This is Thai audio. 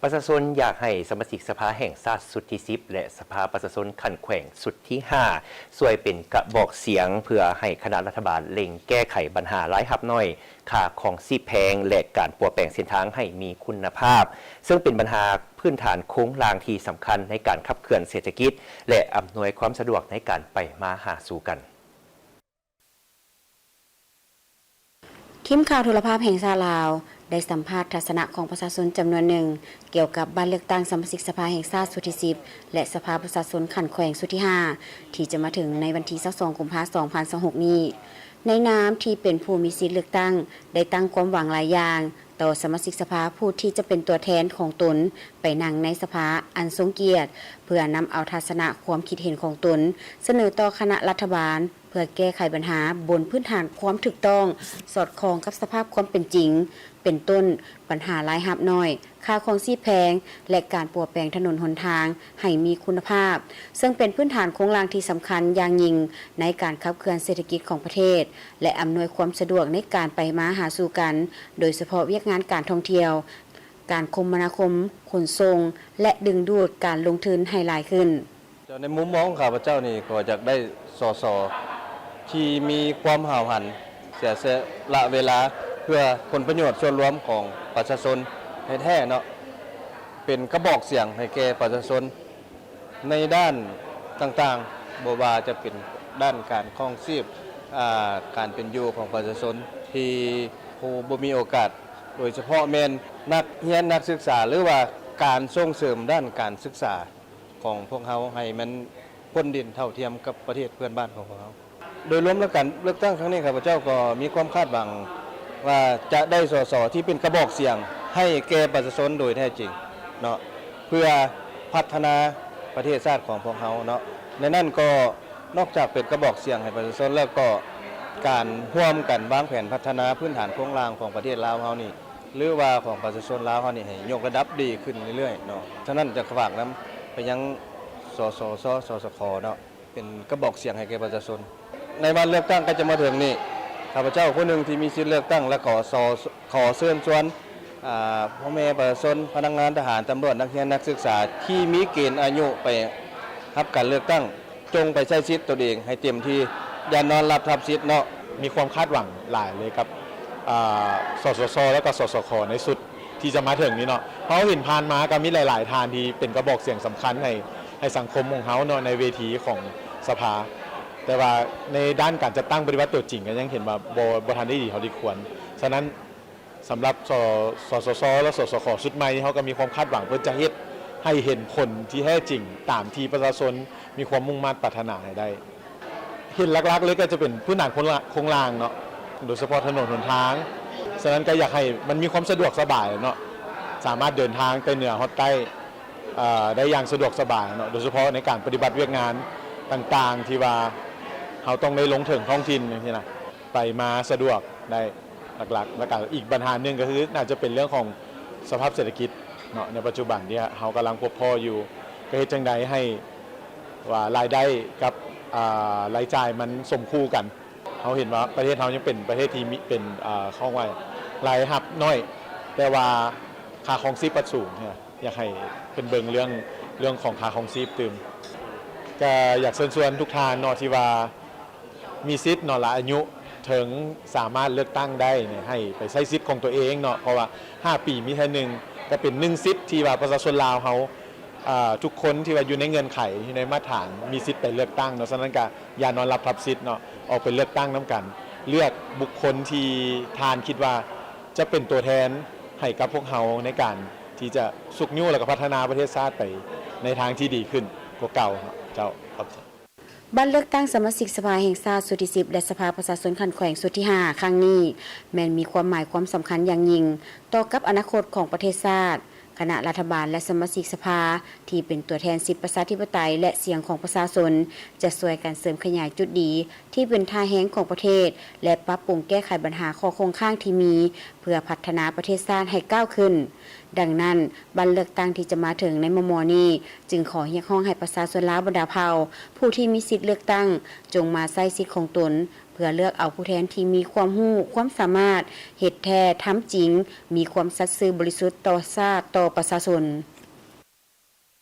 ประชาชนอยากให้สมาชิกสภาแห่งชาติสุดที่10และสภาประชาชนขันแขวงสุดที่5ช่วยเป็นกระบอกเสียงเพื่อให้คณะรัฐบาลเร่งแก้ไขปัญหาร้ายหับน้อยค่าของชีพแพงและการปรับแปลงเส้นทางให้มีคุณภาพซึ่งเป็นปัญหาพื้นฐานโค้งลางที่สำคัญในการขับเคลื่อนเศรษฐกิจและอำนวยความสะดวกในการไปมาหาสู่กันทีมข่าวโทรภาพแห่งชาติลาวได้สัมภาษณ์ทัศนะของประชาชนจำนวนหนึ่งเกี่ยวกับบ้านเลือกตั้งสมาชิกสภาแห่งชาติสุดที่10และสภาประชาชนขันแขวงสุดที่5ที่จะมาถึงในวันที่22กุมภาพันธ์2026นี้ในน้ำที่เป็นผู้มีสิทธิเลือกตั้งได้ตั้งความหวังหลายอย่างต่อสมาชิกสภาผู้ที่จะเป็นตัวแทนของตนไปนั่งในสภาอันทรงเกียรติเพื่อนำเอาทัศนะความคิดเห็นของตนเสนอต่อคณะรัฐบาลเพื่อแก้ไขปัญหาบนพื้นฐานความถูกต้องสอดคล้องกับสภาพความเป็นจริงเป็นต้นปัญหารายหับน้อยค่าครองชีพแพงและการปรับแปลงถนนหนทางให้มีคุณภาพซึ่งเป็นพื้นฐานโครงสร้างที่สำคัญอย่างยิ่งในการขับเคลื่อนเศรษฐกิจของประเทศและอำนวยความสะดวกในการไปมาหาสู่กันโดยเฉพาะเวียกงานการท่องเที่ยวการคมนาคมขนส่งและดึงดูดการลงทุนให้หลายขึ้นในมุมมองข้าพเจ้านี่ก็อยากได้สสที่มีความห่าวหันเสียสละเวลาเพื่อผลประโยชน์ส่วนรวมของประชาชนให้แท้เนาะเป็นกระบอกเสียงให้แก่ประชาชนในด้านต่างๆบ่ว่าจะเป็นด้านการครองชีพการเป็นอยู่ของประชาชนที่ผู้บ่มีโอกาสโดยเฉพาะแม่นนักเรียนนักศึกษาหรือว่าการส่งเสริมด้านการศึกษาของพวกเขาให้มันพ้นดินเท่าเทียมกับประเทศเพื่อนบ้านของพวกเขาโดยรวมแล้วกันเลือกตั้งครั้งนี้ข้าพเจ้าก็มีความคาดหวังว่าจะได้สสที่เป็นกระบอกเสียงให้แก่ประชาชนโดยแท้จริงเนาะเพื่อพัฒนาประเทศชาติของพวกเขาเนาะในนั้นก็นอกจากเป็นกระบอกเสียงให้ประชาชนแล้วก็การร่วมกันวางแผนพัฒนาพื้นฐานโครงสร้างของประเทศลาวเฮานี่หรือว่าของประชาชนลาวเฮานี่ให้ยกระดับดีขึ้นเรื่อยๆเนาะฉะนั้นจะฝากนำไปยังสคเนาะเป็นกระบอกเสียงให้แก่ประชาชนในวันเลือกตั้งก็จะมาถึงนี่ข้าพเจ้าผู้หนึ่งที่มีสิทธิ์เลือกตั้งและขอเชิญชวนพ่อแม่ประชาชนพนักงานทหารตำรวจนักเรียนนักศึกษาที่มีเกณฑ์อายุไปรับการเลือกตั้งจงไปใช้สิทธิ์ตัวเองให้เต็มที่อย่านอนหลับทับสิทธิ์เนาะมีความคาดหวังหลายเลยครับสสชและก็สสคในสุดที่จะมาถึงนี้เนาะเพราะเห็นผ่านมาก็มีหลายๆทานที่เป็นกระบอกเสียงสำคัญให้สังคมของเขาเนาะในเวทีของสภาแต่ว่าในด้านการจัดตั้งปฏิวัติตัวจริงก็ยังเห็นว่าบ่ทันได้ดีเท่าที่ควรฉะนั้นสำหรับสสชและสสคชุดใหม่เขาก็มีความคาดหวังเพื่อจะเฮ็ดให้เห็นผลที่แท้จริงตามที่ประชาชนมีความมุ่งมั่นปรารถนาให้ได้เห็นหลักๆเลยก็จะเป็นพื้นฐานโครงสร้างเนาะโดยเฉพาะถนนหนทางฉะนั้นก็อยากให้มันมีความสะดวกสบายเนาะสามารถเดินทางไปเหนือฮอดใต้ได้อย่างสะดวกสบายเนาะโดยเฉพาะในการปฏิบัติเวียกงานต่างๆที่ว่าเขาต้องได้ลงถึงท้องถิ่นนี่นะไปมาสะดวกได้หลักๆแล้วก็อีกปัญหาหนึ่งก็คือน่าจะเป็นเรื่องของสภาพเศรษฐกิจเนาะในปัจจุบันที่เขากำลังพบพ่ออยู่ก็เฮ็ดจังใดให้ว่ารายได้กับรายจ่ายมันสมคู่กันเขาเห็นว่าประเทศเขายังเป็นประเทศที่มีเป็นข้องไว้รายรับน้อยแต่ว่าค่าครองชีพสูงเนี่ยอยากให้เป็นเบิ่งเรื่องของค่าครองชีพตื่มก็อยากเชิญชวนทุกท่านเนาะที่ว่ามีสิทธิ์เนาะละอายุถึงสามารถเลือกตั้งได้เนี่ยให้ไปใช้สิทธิ์ของตัวเองเนาะเพราะว่า5 ปีมีแค่หนึ่งก็เป็น1สิทธิ์ที่ว่าประชาชนลาวเขาทุกคนที่ว่าอยู่ในเงื่อนไขในมาตรฐานมีสิทธิ์ไปเลือกตั้งเนาะฉะนั้นก็อย่านอนรับทับสิทธิ์เนาะออกไปเลือกตั้งน้ำกันเลือกบุคคลที่ทานคิดว่าจะเป็นตัวแทนให้กับพวกเขาในการที่จะสุขยุ่งและก็พัฒนาประเทศชาติไปในทางที่ดีขึ้นกว่าเก่าเจ้าครับบ้านเลือกตั้งสมาชิกสภาแห่งชาติสุดที่10และสภาประชาชนขันแขวงสุดที่5ครั้งนี้แม้นมีความหมายความสำคัญอย่างยิ่งต่อกับอนาคตของประเทศชาติคณะรัฐบาลและสมาชิกสภาที่เป็นตัวแทนสิทธิประชาธิปไตยและเสียงของประชาชนจะช่วยกันเสริมขยายจุดดีที่เป็นท่าแห้งของประเทศและปรับปรุงแก้ไขปัญหาข้อคงข้างที่มีเพื่อพัฒนาประเทศชาติให้ก้าวขึ้น ดังนั้นบัตรเลือกตั้งที่จะมาถึงในมม.นี้จึงขอเรียกร้องให้ประชาชนลาวบรรดาเผ่าผู้ที่มีสิทธิ์เลือกตั้งจงมาใช้สิทธิ์ของตนเพื่อเลือกเอาผู้แทนที่มีความรู้ความสามารถเฮ็ดแท้ทำจริงมีความสัตย์ซื่อบริสุทธิ์ต่อชาติต่อประชาชน